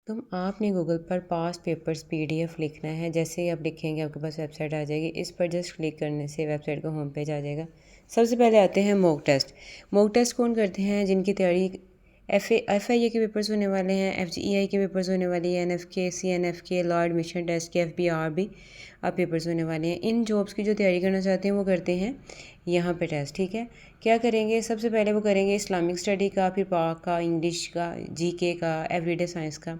तुम आपने गूगल पर पास्ट पेपर्स पीडीएफ लिखना है। जैसे ही आप लिखेंगे आपके पास वेबसाइट आ जाएगी। इस पर जस्ट क्लिक करने से वेबसाइट का होम पेज आ जाएगा। सबसे पहले आते हैं मॉक टेस्ट। मॉक टेस्ट कौन करते हैं? जिनकी तैयारी एफ आई ए के पेपर्स होने वाले हैं, FGEI के पेपर्स होने वाली है, NFK CNFK law admission test के FBR भी आप पेपर्स होने वाले हैं। इन जॉब्स की जो तैयारी करना चाहते हैं वो करते हैं यहाँ पे टेस्ट। ठीक है, क्या करेंगे? सबसे पहले वो करेंगे इस्लामिक स्टडी का, फिर पाक का, इंग्लिश का, GK का, एवरीडे साइंस का,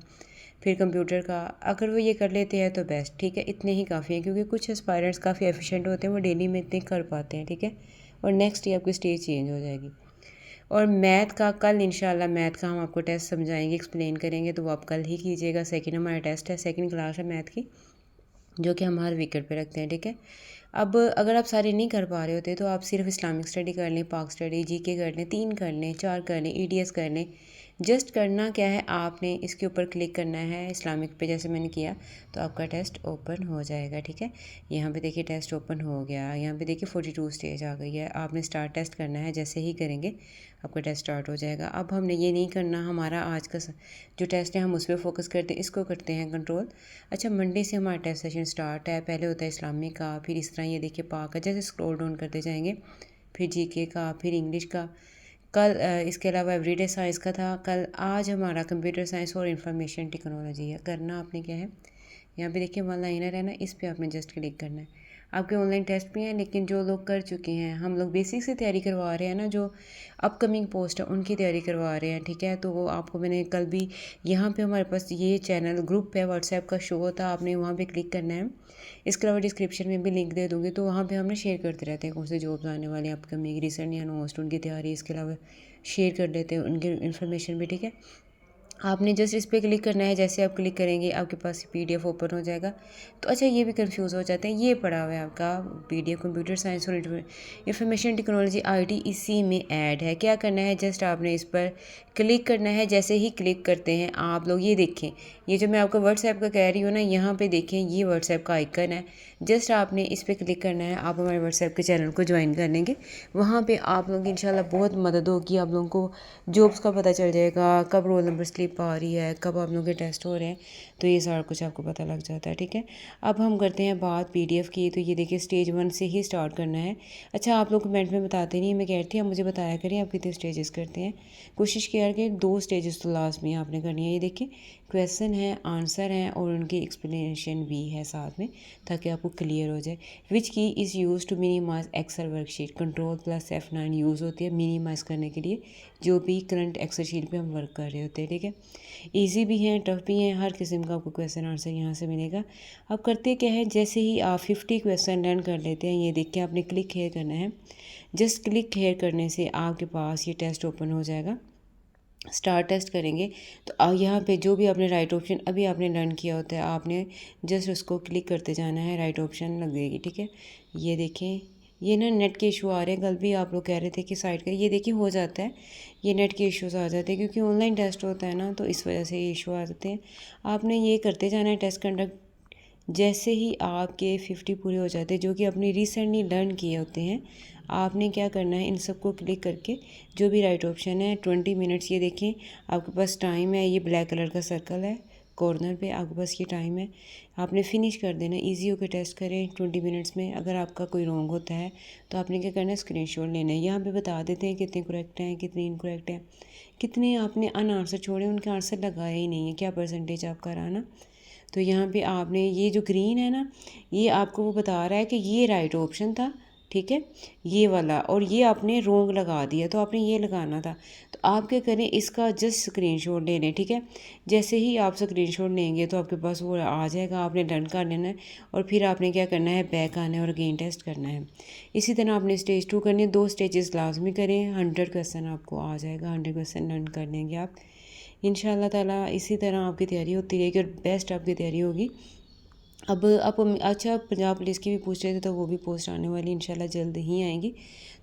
फिर कंप्यूटर का। अगर वो ये कर लेते हैं तो बेस्ट। ठीक है, इतने ही काफ़ी हैं, क्योंकि कुछ एस्पायरेंट्स काफ़ी एफिशिएंट होते हैं, वो डेली में इतने कर पाते हैं। ठीक है, और नेक्स्ट ईयर आपकी स्टेज चेंज हो जाएगी। और मैथ का कल इंशाल्लाह मैथ का हम आपको टेस्ट समझाएंगे, एक्सप्लेन करेंगे, तो वो आप कल ही कीजिएगा। सेकंड हमारा टेस्ट है, सेकंड क्लास है मैथ की, जो कि हम हर वीकेंड पे रखते हैं। ठीक है, अब अगर आप सारे नहीं कर पा रहे होते तो आप सिर्फ इस्लामिक स्टडी कर लें, पाक स्टडी, GK कर लें, 3 कर लें, 4 कर लें, EDS कर लें। जस्ट करना क्या है, आपने इसके ऊपर क्लिक करना है इस्लामिक पे, जैसे मैंने किया, तो आपका टेस्ट ओपन हो जाएगा। ठीक है, यहाँ पे देखिए टेस्ट ओपन हो गया। यहाँ पे देखिए 42 स्टेज आ गई है। आपने स्टार्ट टेस्ट करना है, जैसे ही करेंगे आपका टेस्ट स्टार्ट हो जाएगा। अब हमने ये नहीं करना, हमारा आज का जो टेस्ट है हम उस पर फोकस करते हैं, इसको करते हैं कंट्रोल। अच्छा, मंडे से हमारा टेस्ट सेशन स्टार्ट है। पहले होता है इस्लामिक का, फिर इस तरह ये देखिए पाक का, जैसे स्क्रॉल डाउन करते जाएंगे, फिर GK का, फिर इंग्लिश का। कल इसके अलावा एवरीडे साइंस का था कल। आज हमारा कंप्यूटर साइंस और इंफॉर्मेशन टेक्नोलॉजी है। करना आपने क्या है, यहाँ पे देखिए वन लाइनर है ना, इस पर आपने जस्ट क्लिक करना है। आपके ऑनलाइन टेस्ट भी हैं, लेकिन जो लोग कर चुके हैं, हम लोग बेसिक से तैयारी करवा रहे हैं ना, जो अपकमिंग पोस्ट है उनकी तैयारी करवा रहे हैं। ठीक है, तो वो आपको मैंने कल भी, यहाँ पे हमारे पास ये चैनल ग्रुप है व्हाट्सएप का, शो होता है, आपने वहाँ पे क्लिक करना है। इसके अलावा डिस्क्रिप्शन में भी लिंक दे दूँगी, तो वहाँ पे हम ना शेयर करते रहते हैं कौन से जॉब्स आने वाले हैं अपकमिंग, रिसेंट या नोस्ट, उनकी तैयारी। इसके अलावा शेयर कर लेते हैं उनकी इन्फॉर्मेशन भी। ठीक है, आपने जस्ट इस पर क्लिक करना है। जैसे आप क्लिक करेंगे आपके पास PDF ओपन हो जाएगा। तो अच्छा, ये भी कंफ्यूज हो जाते हैं, ये पड़ा हुआ है आपका PDF कंप्यूटर साइंस और इंफॉर्मेशन टेक्नोलॉजी IT इसी में ऐड है। क्या करना है, जस्ट आपने इस पर क्लिक करना है। जैसे ही क्लिक करते हैं आप लोग, ये देखें, ये जो मैं आपको व्हाट्सएप का कह रही हूँ ना, यहाँ पे देखें ये व्हाट्सएप का आइकन है। जस्ट आपने इस पर क्लिक करना है, आप हमारे व्हाट्सएप के चैनल को ज्वाइन कर लेंगे। वहाँ पे आप लोग इंशाल्लाह बहुत मदद होगी, आप लोगों को जॉब्स का पता चल जाएगा, कब रोल नंबर स्लिप आ रही है, कब आप लोगों के टेस्ट हो रहे हैं, तो ये सारा कुछ आपको पता लग जाता है। ठीक है, अब हम करते हैं बात PDF की। तो ये देखिए स्टेज 1 से ही स्टार्ट करना है। अच्छा, आप लोग कमेंट में बताते नहीं, मैं कह रही थी आप मुझे बताया करिए आप कितने स्टेजेस करते हैं। कोशिश किया कि 2 स्टेजेस तो लास्ट में आपने करनी है। ये देखिए क्वेश्चन है, आंसर हैं, और उनकी एक्सप्लेनेशन भी है साथ में, ताकि आपको क्लियर हो जाए। Which key is use to minimize Excel worksheet. Ctrl+F9 use होती है मिनिमाइज़ करने के लिए, जो भी करंट एक्सेल शीट पे हम वर्क कर रहे होते हैं। ठीक है, इजी भी हैं, टफ भी हैं, हर किस्म का आपको क्वेश्चन आंसर यहाँ से मिलेगा। अब करते क्या है, जैसे ही आप 50 क्वेश्चन लर्न कर लेते हैं, ये देखिए आपने क्लिक हेयर करना है। जस्ट क्लिक हेयर करने से आपके पास ये टेस्ट ओपन हो जाएगा। स्टार टेस्ट करेंगे तो यहाँ पे जो भी आपने राइट ऑप्शन अभी आपने लर्न किया होता है, आपने जस्ट उसको क्लिक करते जाना है, राइट ऑप्शन लगेगी। ठीक है, ये देखें, ये ना नेट के इशू आ रहे हैं। कल भी आप लोग कह रहे थे कि साइट का, ये देखिए हो जाता है, ये नेट के इश्यूज आ जाते हैं, क्योंकि ऑनलाइन टेस्ट होता है ना, तो इस वजह से ये इशू आ जाते हैं। आपने ये करते जाना है टेस्ट कंडक्ट। जैसे ही आपके 50 पूरे हो जाते हैं, जो कि आपने रिसेंटली लर्न किए होते हैं, आपने क्या करना है, इन सबको क्लिक करके जो भी राइट ऑप्शन है 20 मिनट्स, ये देखें आपके पास टाइम है, ये ब्लैक कलर का सर्कल है कॉर्नर पे, आपके पास ये टाइम है, आपने फिनिश कर देना। इजी होकर टेस्ट करें 20 मिनट्स में। अगर आपका कोई रॉन्ग होता है तो आपने क्या करना है, स्क्रीनशॉट लेना है। यहाँ पे बता देते हैं कितने करेक्ट हैं, कितने इनकरेक्ट हैं, कितने आपने अनआंसर छोड़े, उनके आंसर लगाए ही नहीं है, क्या परसेंटेज आपका रहा ना। तो यहाँ पे आपने ये जो ग्रीन है ना, ये आपको वो बता रहा है कि ये राइट ऑप्शन था। ठीक है, ये वाला, और ये आपने रोंग लगा दिया, तो आपने ये लगाना था। तो आप क्या करें, इसका जस्ट स्क्रीनशॉट ले लें। ठीक है, जैसे ही आप स्क्रीनशॉट लेंगे तो आपके पास वो आ जाएगा, आपने डन कर लेना है, और फिर आपने क्या करना है, बैक आना है और अगेन टेस्ट करना है। इसी तरह आपने स्टेज 2 करनी है। 2 स्टेजेस लाजमी करें, 100 क्वेश्चन आपको आ जाएगा, 100 क्वेश्चन लर्न कर लेंगे आप इंशाल्लाह ताला। इसी तरह आपकी तैयारी होती रहेगी और बेस्ट आपकी तैयारी होगी। अब आप अच्छा, पंजाब पुलिस की भी पूछ रहे थे, तो वो भी पोस्ट आने वाली इंशाल्लाह जल्द ही आएंगी।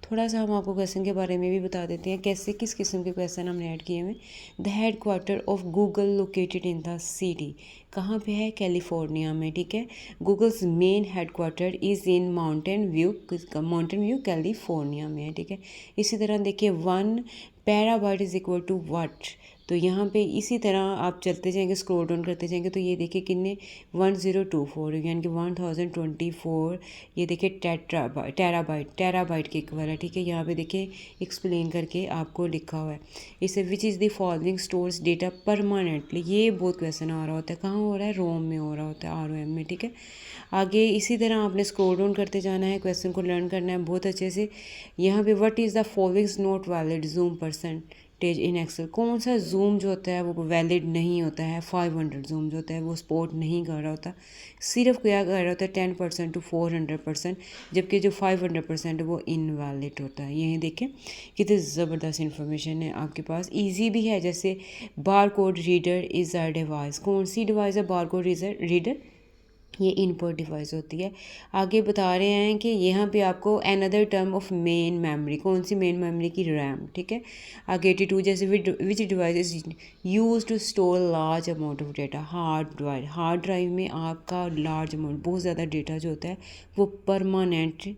थोड़ा सा हम आपको क्वेश्चन के बारे में भी बता देते हैं, कैसे किस किस्म के क्वेश्चन हमने ऐड किए हैं। The head quarter of Google located in the city, कहाँ पे है, कैलिफोर्निया में। ठीक है, Google's main head quarter is in Mountain View California में है। ठीक है, इसी तरह देखिए 1 petabyte is equal to what. तो यहाँ पे इसी तरह आप चलते जाएंगे, स्क्रॉल डाउन करते जाएंगे, तो ये देखिए कितने 1024 यानी कि 1024, ये देखिए टेराबाइट के इक्वल है। ठीक है, यहाँ पे देखिए एक्सप्लेन करके आपको लिखा हुआ है। इसे which is the following stores data permanently, ये बहुत क्वेश्चन आ रहा होता है, कहाँ हो रहा है, रोम में हो रहा होता है, ROM में। ठीक है, आगे इसी तरह आपने स्क्रॉल डाउन करते जाना है, क्वेश्चन को लर्न करना है बहुत अच्छे से। यहाँ पे what is the following not valid zoom percentage in Excel, कौन सा जूम जो होता है वो वैलिड नहीं होता है। 500 जूम जो होता है वो सपोर्ट नहीं कर रहा होता, सिर्फ क्या कर रहा होता है 10% टू 400%, जबकि जो 500% है वो इनवैलिड होता है। यही देखें कितनी ज़बरदस्त इन्फॉर्मेशन है आपके पास, ईजी भी है। जैसे bar code reader is a device, कौन सी डिवाइस है बार कोड रीडर, ये इनपुट डिवाइस होती है। आगे बता रहे हैं कि यहाँ पे आपको another term of main memory, कौन सी मेन मेमोरी की, रैम। ठीक है, आगे 82 जैसे which device is use to store large amount of data, hard drive में आपका लार्ज अमाउंट, बहुत ज़्यादा डेटा जो होता है वो परमानेंट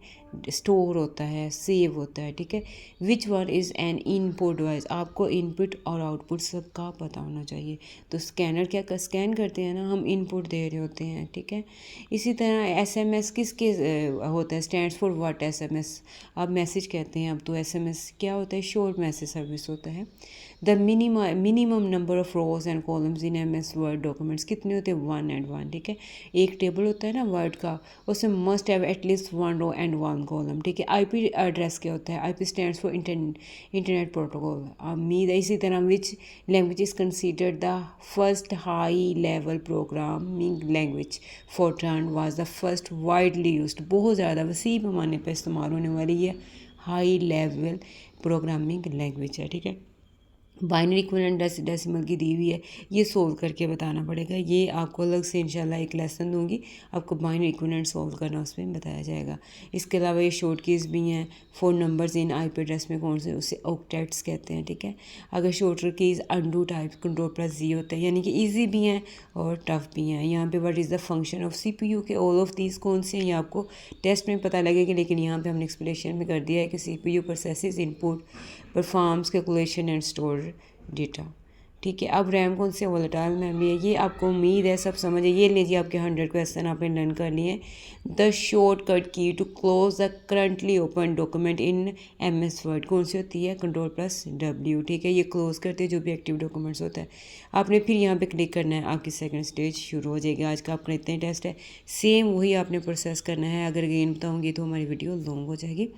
स्टोर होता है, सेव होता है। ठीक है, which one is an input device, आपको इनपुट और आउटपुट सबका पता होना चाहिए। तो स्कैनर क्या स्कैन करते हैं ना, हम इनपुट दे रहे होते हैं। ठीक है, इसी तरह SMS किसके होता है, स्टैंड्स फॉर व्हाट, SMS आप मैसेज कहते हैं। अब तो SMS क्या होता है, शॉर्ट मैसेज सर्विस होता है। The minimum number of rose and columns in MS word documents कितने होते हैं, 1 and 1। ठीक है, एक टेबल होता है ना वर्ड का, उसमें must have at least 1 row and 1 column. ठीक है, IP एड्रेस क्या होता है, IP stands for internet protocol. उम्मीद है इसी तरह which language is considered the first high level programming language, Fortran was the first widely used, बहुत ज़्यादा वसी पैमाने पर इस्तेमाल होने वाली ये हाई लेवल प्रोग्रामिंग लैंग्वेज है। ठीक है, बाइनरी इक्विवेलेंट डेसिमल की दी हुई है, ये सोल्व करके बताना पड़ेगा। ये आपको अलग से इंशाल्लाह एक लेसन दूंगी, आपको बाइनरी इक्विवेलेंट सोल्व करना उसमें बताया जाएगा। इसके अलावा ये शॉर्ट कीज़ भी हैं, 4 नंबर्स इन IP एड्रेस में कौन से, उसे ऑक्टेट्स कहते हैं। ठीक है, अगर shorter keys undo type Ctrl+Z होता है, यानी कि ईजी भी हैं और टफ भी हैं। यहाँ पे what is the function of CPU के, ऑल ऑफ दीज कौन से हैं ये आपको टेस्ट में पता लगेगा, लेकिन यहाँ पे हमने एक्सप्लेनेशन में कर दिया है कि CPU processes input, performs calculation and store data. ठीक है, अब रैम कौन से, वोलेटाइल मेमोरी है। ये आपको उम्मीद है सब समझ है। ये लीजिए आपके 100 क्वेश्चन आपने लर्न कर लिए हैं। The shortcut key to close the currently open document in MS Word कौन सी होती है, Ctrl+W। ठीक है, ये क्लोज करते हैं जो भी एक्टिव डॉक्यूमेंट्स होता है। आपने फिर यहाँ पे क्लिक करना है, आपकी सेकंड स्टेज शुरू हो जाएगी। आज का आपका इतने टेस्ट है, सेम वही आपने प्रोसेस करना है। अगर अगेन बताऊँगी तो हमारी वीडियो लॉन्ग हो जाएगी,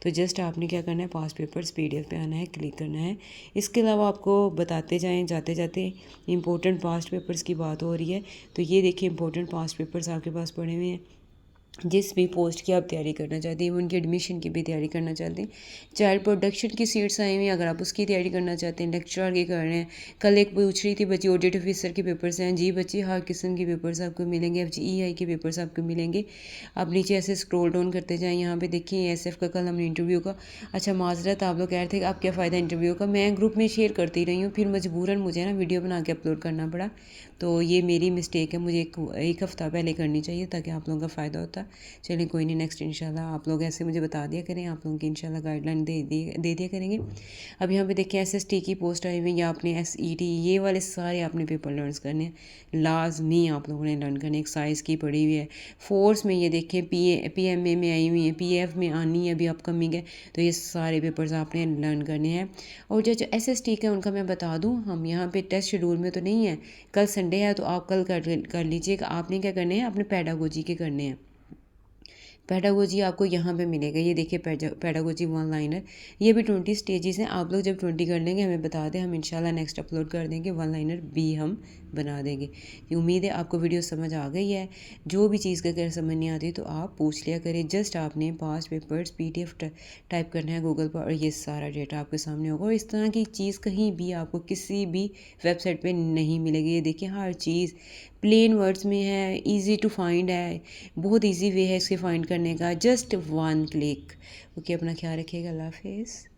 तो जस्ट आपने क्या करना है, पास पेपर्स PDF पे आना है, क्लिक करना है। इसके अलावा आपको बताते जाएँ जाते जाते इंपॉर्टेंट पास्ट पेपर्स की बात हो रही है, तो ये देखिए इंपॉर्टेंट पास्ट पेपर्स आपके पास पड़े हुए हैं। जिस भी पोस्ट की आप तैयारी करना चाहते हैं, उनकी एडमिशन की भी तैयारी करना चाहते हैं, चाइल्ड प्रोडक्शन की सीट्स आई हुई हैं, अगर आप उसकी तैयारी करना चाहते हैं, लेक्चरर की कर रहे हैं। कल एक पूछ रही थी बच्ची, ऑडिट ऑफिसर के पेपर्स हैं जी बच्ची, हर किस्म के पेपर्स आपको मिलेंगे, FGEI के पेपर्स आपको मिलेंगे। आप नीचे ऐसे स्क्रॉल डाउन करते जाएँ, यहाँ पे देखिए SF का कल हमने इंटरव्यू का, अच्छा माजरत आप लोग कह रहे थे कि आप क्या फ़ायदा इंटरव्यू का, मैं ग्रुप में शेयर करती रही हूँ, फिर मजबूरन मुझे ना वीडियो बना के अपलोड करना पड़ा, तो ये मेरी मिस्टेक है, मुझे एक हफ़्ता पहले करनी चाहिए ताकि आप लोगों का फ़ायदा होता। चलिए कोई नहीं, नेक्स्ट इंशाल्लाह आप लोग ऐसे मुझे बता दिया करें, आप लोगों की इंशाल्लाह गाइडलाइन दे दिया करेंगे। अब यहाँ पे देखिए SST की पोस्ट आई हुई है, या आपने SET, ये वाले सारे आपने पेपर लर्न करने हैं, लाजमी आप लोगों ने लर्न करने। एक्साइज की पड़ी हुई है, फोर्स में ये देखिए PMA में आई हुई है, PF में आनी है अभी अपकमिंग है, तो ये सारे पेपर्स आपने लर्न करने हैं। और जो SST का उनका मैं बता दूँ, हम यहाँ पे टेस्ट शेड्यूल में तो नहीं है, कल संडे है तो आप कल कर लीजिएगा। आपने क्या करने हैं, अपने पेडागोजी के करने हैं। पेडागोजी आपको यहाँ पे मिलेगा, ये देखिए पेडागोजी 1 लाइनर, ये भी 20 स्टेजेस हैं। आप लोग जब 20 कर लेंगे हमें बता दें, हम इंशाल्लाह नेक्स्ट अपलोड कर देंगे, 1 लाइनर भी हम बना देंगे। उम्मीद है आपको वीडियो समझ आ गई है। जो भी चीज़ का अगर समझ नहीं आती तो आप पूछ लिया करें। जस्ट आपने पास्ट पेपर्स PDF टाइप करना है गूगल पर और ये सारा डेटा आपके सामने होगा। और इस तरह की चीज़ कहीं भी आपको किसी भी वेबसाइट पर नहीं मिलेगी। ये देखिए हर चीज़ प्लेन वर्ड्स में है, ईजी टू फाइंड है, बहुत ईजी वे है इसके फाइंड करने का, जस्ट 1 क्लिक। ओके, अपना ख्याल रखिएगा, अल्लाह हाफिज़।